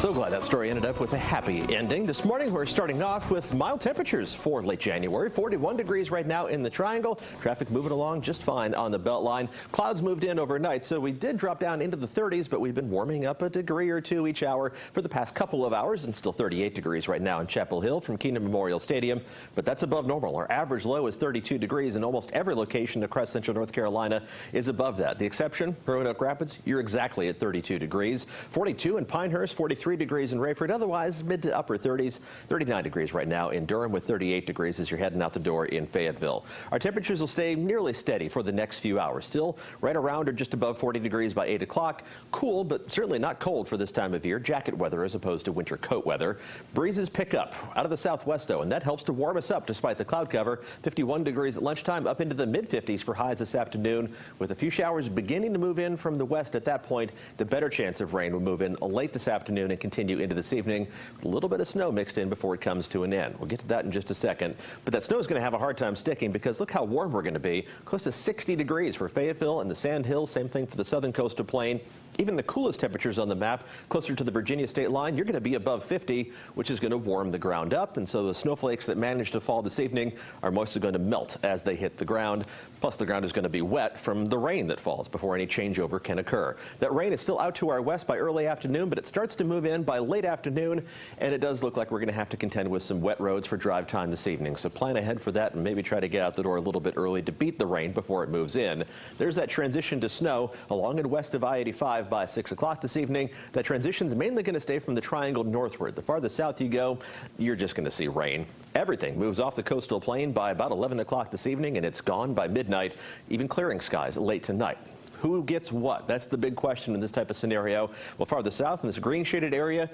So glad that story ended up with a happy ending. This morning, we're starting off with mild temperatures for late January. 41 degrees right now in the Triangle. Traffic moving along just fine on the Beltline. Clouds moved in overnight, so we did drop down into the 30s, but we've been warming up a degree or two each hour for the past couple of hours, and still 38 degrees right now in Chapel Hill from Keenan Memorial Stadium. But that's above normal. Our average low is 32 degrees, and almost every location across central North Carolina is above that. The exception, Roanoke Rapids, you're exactly at 32 degrees. 42 in Pinehurst, 43 degrees in Rayford, otherwise mid to upper 30s. 39 degrees right now in Durham with 38 degrees as you're heading out the door in Fayetteville. Our temperatures will stay nearly steady for the next few hours. Still right around or just above 40 degrees by 8 o'clock. Cool, but certainly not cold for this time of year. Jacket weather as opposed to winter coat weather. Breezes pick up out of the southwest, though, and that helps to warm us up despite the cloud cover. 51 degrees at lunchtime, up into the mid-50s for highs this afternoon, with a few showers beginning to move in from the west at that point. The better chance of rain will move in late this afternoon and continue into this evening. A little bit of snow mixed in before it comes to an end. We'll get to that in just a second. But that snow is going to have a hard time sticking because look how warm we're going to be. Close to 60 degrees for Fayetteville and the Sand Hills. Same thing for the southern coastal plain. Even the coolest temperatures on the map, closer to the Virginia state line, you're going to be above 50, which is going to warm the ground up. And so the snowflakes that managed to fall this evening are mostly going to melt as they hit the ground. Plus, the ground is going to be wet from the rain that falls before any changeover can occur. That rain is still out to our west by early afternoon, but it starts to move in by late afternoon. And it does look like we're going to have to contend with some wet roads for drive time this evening. So plan ahead for that and maybe try to get out the door a little bit early to beat the rain before it moves in. There's that transition to snow along and west of I-85 by 6 o'clock this evening. That transition is mainly going to stay from the Triangle northward. The farther south you go, you're just going to see rain. Everything moves off the coastal plain by about 11 o'clock this evening, and it's gone by midnight, even clearing skies late tonight. Who gets what? That's the big question in this type of scenario. Well, farther south in this green shaded area,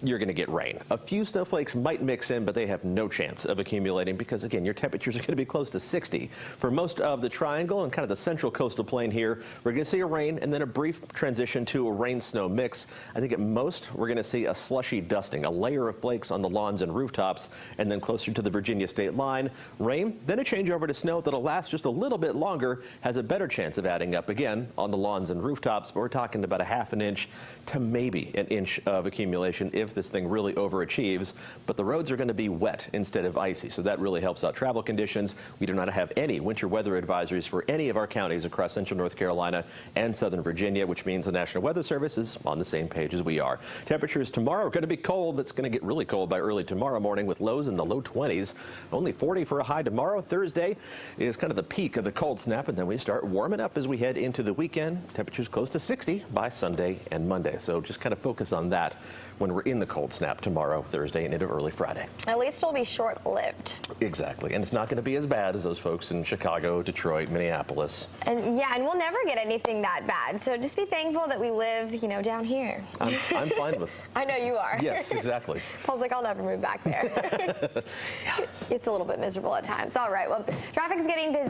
you're going to get rain. A few snowflakes might mix in, but they have no chance of accumulating because, again, your temperatures are going to be close to 60. For most of the Triangle and kind of the central coastal plain here, we're going to see a rain and then a brief transition to a rain-snow mix. I think at most, we're going to see a slushy dusting, a layer of flakes on the lawns and rooftops, and then closer to the Virginia state line, rain, then a change over to snow that'll last just a little bit longer, has a better chance of adding up again on the lawns and rooftops, but we're talking about a half an inch to maybe an inch of accumulation if this thing really overachieves. But the roads are going to be wet instead of icy, so that really helps out travel conditions. We do not have any winter weather advisories for any of our counties across central North Carolina and southern Virginia, which means the National Weather Service is on the same page as we are. Temperatures tomorrow are going to be cold. It's going to get really cold by early tomorrow morning with lows in the low 20s. Only 40 for a high tomorrow. Thursday is kind of the peak of the cold snap, and then we start warming up as we head into the weekend. Temperatures close to 60 by Sunday and Monday. So just kind of focus on that when we're in the cold snap tomorrow, Thursday, and into early Friday. At least it'll be short-lived. Exactly. And it's not going to be as bad as those folks in Chicago, Detroit, Minneapolis. And yeah, and we'll never get anything that bad. So just be thankful that we live, you know, down here. I'm fine with. I know you are. Yes, exactly. Paul's like, I'll never move back there. Yeah. It's a little bit miserable at times. All right. Well, traffic's getting busy.